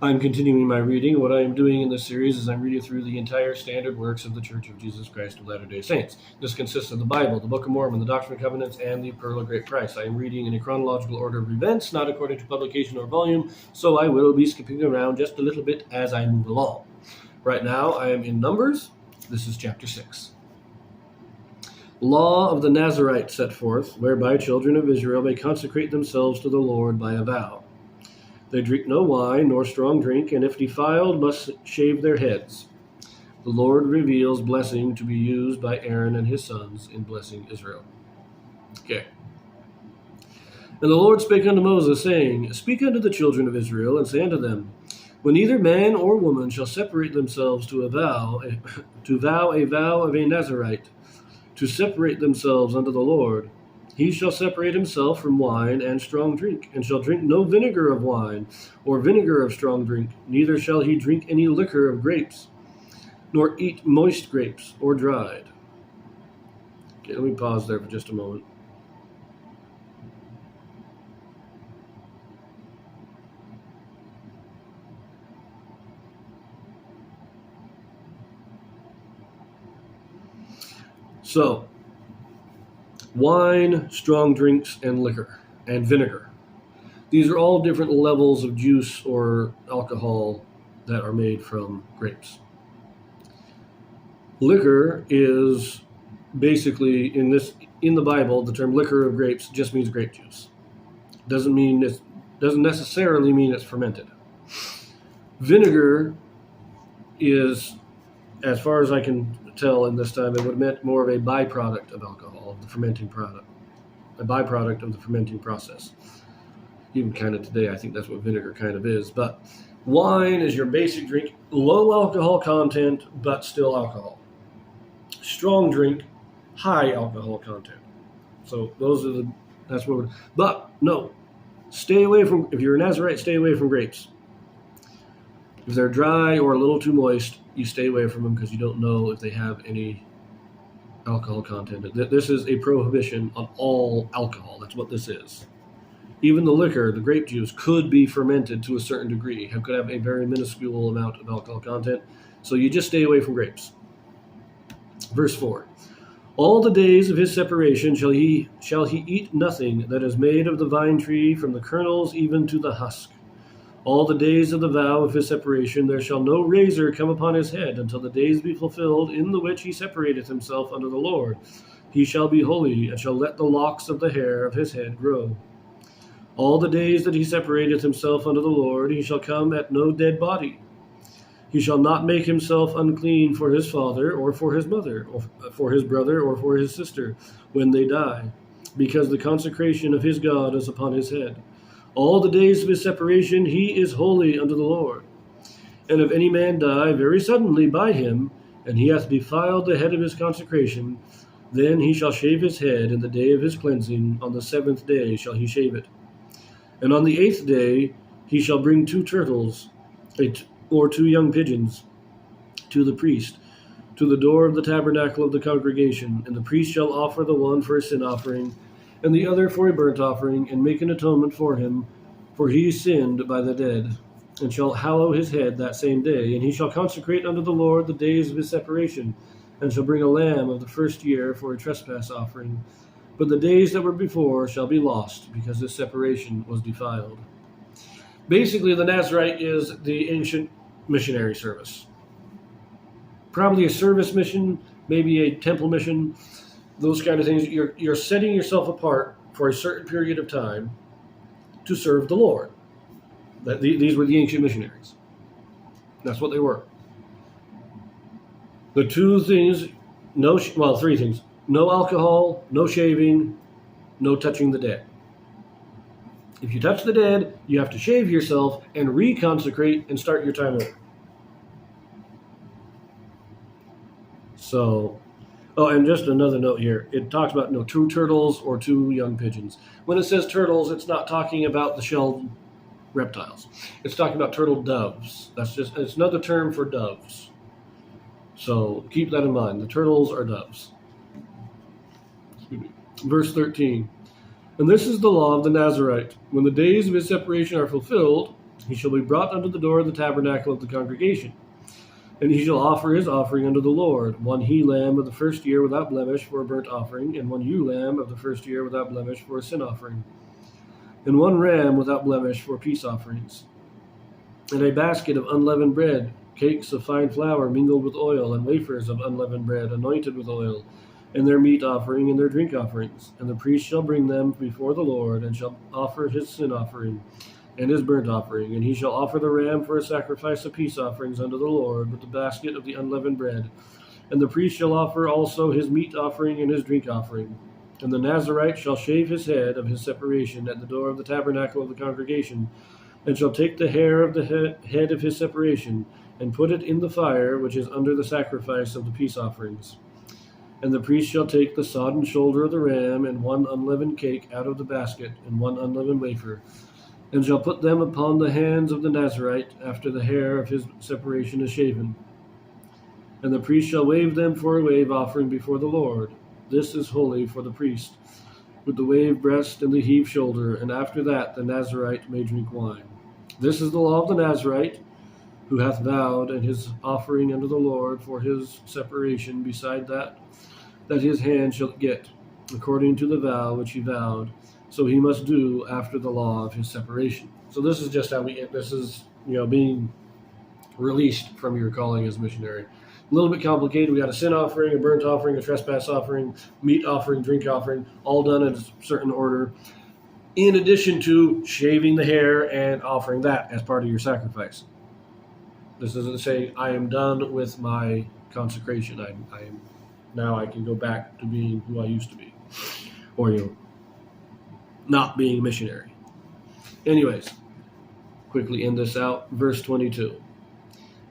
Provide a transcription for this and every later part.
I'm continuing my reading. What I am doing in this series is I'm reading through the entire standard works of the Church of Jesus Christ of Latter-day Saints. This consists of the Bible, the Book of Mormon, the Doctrine and Covenants, and the Pearl of Great Price. I am reading in a chronological order of events, not according to publication or volume, so I will be skipping around just a little bit as I move along. Right now, I am in Numbers. This is chapter 6. Law of the Nazarite set forth, whereby children of Israel may consecrate themselves to the Lord by a vow. They drink no wine nor strong drink, and if defiled, must shave their heads. The Lord reveals blessing to be used by Aaron and his sons in blessing Israel. Okay. And the Lord spake unto Moses, saying, Speak unto the children of Israel, and say unto them, When either man or woman shall separate themselves to vow a vow of a Nazarite, to separate themselves unto the Lord, he shall separate himself from wine and strong drink, and shall drink no vinegar of wine, or vinegar of strong drink, neither shall he drink any liquor of grapes, nor eat moist grapes, or dried. Okay, let me pause there for just a moment. So, wine, strong drinks, and liquor, and vinegar. These are all different levels of juice or alcohol that are made from grapes. Liquor is basically, in the Bible, the term liquor of grapes just means grape juice. Doesn't necessarily mean it's fermented. Vinegar is, as far as I can tell in this time, it would have meant more of a byproduct of alcohol, of the fermenting product, a byproduct of the fermenting process. Even kind of today, I think that's what vinegar kind of is. But wine is your basic drink, low alcohol content, but still alcohol. Strong drink, high alcohol content. So that's what but no, stay away from, if you're a Nazarite, stay away from grapes. If they're dry or a little too moist, you stay away from them because you don't know if they have any alcohol content. This is a prohibition on all alcohol. That's what this is. Even the liquor, the grape juice, could be fermented to a certain degree. It could have a very minuscule amount of alcohol content. So you just stay away from grapes. Verse 4. All the days of his separation shall he eat nothing that is made of the vine tree, from the kernels even to the husk. All the days of the vow of his separation there shall no razor come upon his head, until the days be fulfilled in the which he separateth himself unto the Lord. He shall be holy, and shall let the locks of the hair of his head grow. All the days that he separateth himself unto the Lord, he shall come at no dead body. He shall not make himself unclean for his father, or for his mother, or for his brother, or for his sister, when they die, because the consecration of his God is upon his head. All the days of his separation he is holy unto the Lord. And if any man die very suddenly by him, and he hath defiled the head of his consecration, then he shall shave his head in the day of his cleansing. On the 7th day shall he shave it. And on the 8th day he shall bring 2 turtles, or 2 young pigeons, to the priest, to the door of the tabernacle of the congregation. And the priest shall offer the one for a sin offering, and the other for a burnt offering, and make an atonement for him, for he sinned by the dead, and shall hallow his head that same day. And he shall consecrate unto the Lord the days of his separation, and shall bring a lamb of the first year for a trespass offering. But the days that were before shall be lost, because his separation was defiled. Basically, the Nazarite is the ancient missionary service. Probably a service mission, maybe a temple mission, those kind of things. You're setting yourself apart for a certain period of time to serve the Lord. These were the ancient missionaries. That's what they were. The 2 things, 3 things. No alcohol, no shaving, no touching the dead. If you touch the dead, you have to shave yourself and reconsecrate and start your time over. So, and just another note here. It talks about 2 turtles or 2 young pigeons. When it says turtles, it's not talking about the shelled reptiles. It's talking about turtle doves. It's another term for doves. So keep that in mind. The turtles are doves. Verse 13. And this is the law of the Nazarite. When the days of his separation are fulfilled, He shall be brought unto the door of the tabernacle of the congregation. And he shall offer his offering unto the Lord, 1 he-lamb of the first year without blemish for a burnt offering, and 1 ewe-lamb of the first year without blemish for a sin offering, and 1 ram without blemish for peace offerings, and a basket of unleavened bread, cakes of fine flour mingled with oil, and wafers of unleavened bread anointed with oil, and their meat offering and their drink offerings. And the priest shall bring them before the Lord, and shall offer his sin offering and his burnt offering. And he shall offer the ram for a sacrifice of peace offerings unto the Lord, with the basket of the unleavened bread. And the priest shall offer also his meat offering and his drink offering. And the Nazarite shall shave his head of his separation at the door of the tabernacle of the congregation, and shall take the hair of the head of his separation, and put it in the fire which is under the sacrifice of the peace offerings. And the priest shall take the sodden shoulder of the ram, and 1 unleavened cake out of the basket, and 1 unleavened wafer, and shall put them upon the hands of the Nazarite after the hair of his separation is shaven. And the priest shall wave them for a wave offering before the Lord. This is holy for the priest, with the wave breast and the heave shoulder, and after that the Nazarite may drink wine. This is the law of the Nazarite, who hath vowed, and his offering unto the Lord for his separation, beside that his hand shall get, according to the vow which he vowed, so he must do after the law of his separation. So this is just how this is, being released from your calling as missionary. A little bit complicated. We got a sin offering, a burnt offering, a trespass offering, meat offering, drink offering, all done in a certain order, in addition to shaving the hair and offering that as part of your sacrifice. This isn't saying I am done with my consecration. I am now I can go back to being who I used to be, or not being a missionary. Anyways, quickly end this out. Verse 22.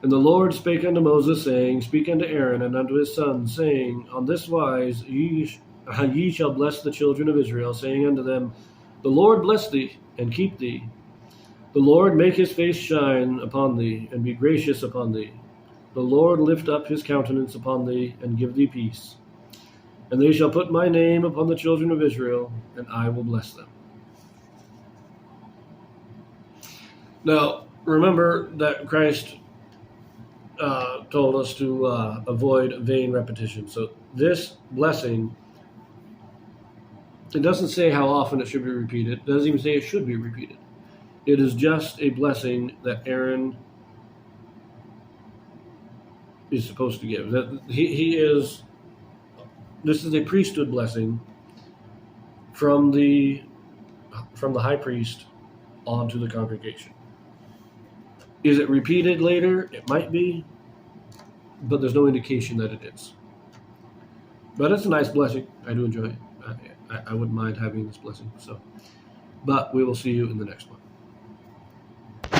And the Lord spake unto Moses, saying, Speak unto Aaron and unto his sons, saying, On this wise ye shall bless the children of Israel, saying unto them, The Lord bless thee and keep thee. The Lord make his face shine upon thee, and be gracious upon thee. The Lord lift up his countenance upon thee, and give thee peace. And they shall put my name upon the children of Israel, and I will bless them. Now, remember that Christ told us to avoid vain repetition. So this blessing, it doesn't say how often it should be repeated. It doesn't even say it should be repeated. It is just a blessing that Aaron is supposed to give. That this is a priesthood blessing from the high priest onto the congregation. Is it repeated later? It might be, but there's no indication that it is. But it's a nice blessing. I do enjoy it. I wouldn't mind having this blessing. But we will see you in the next one.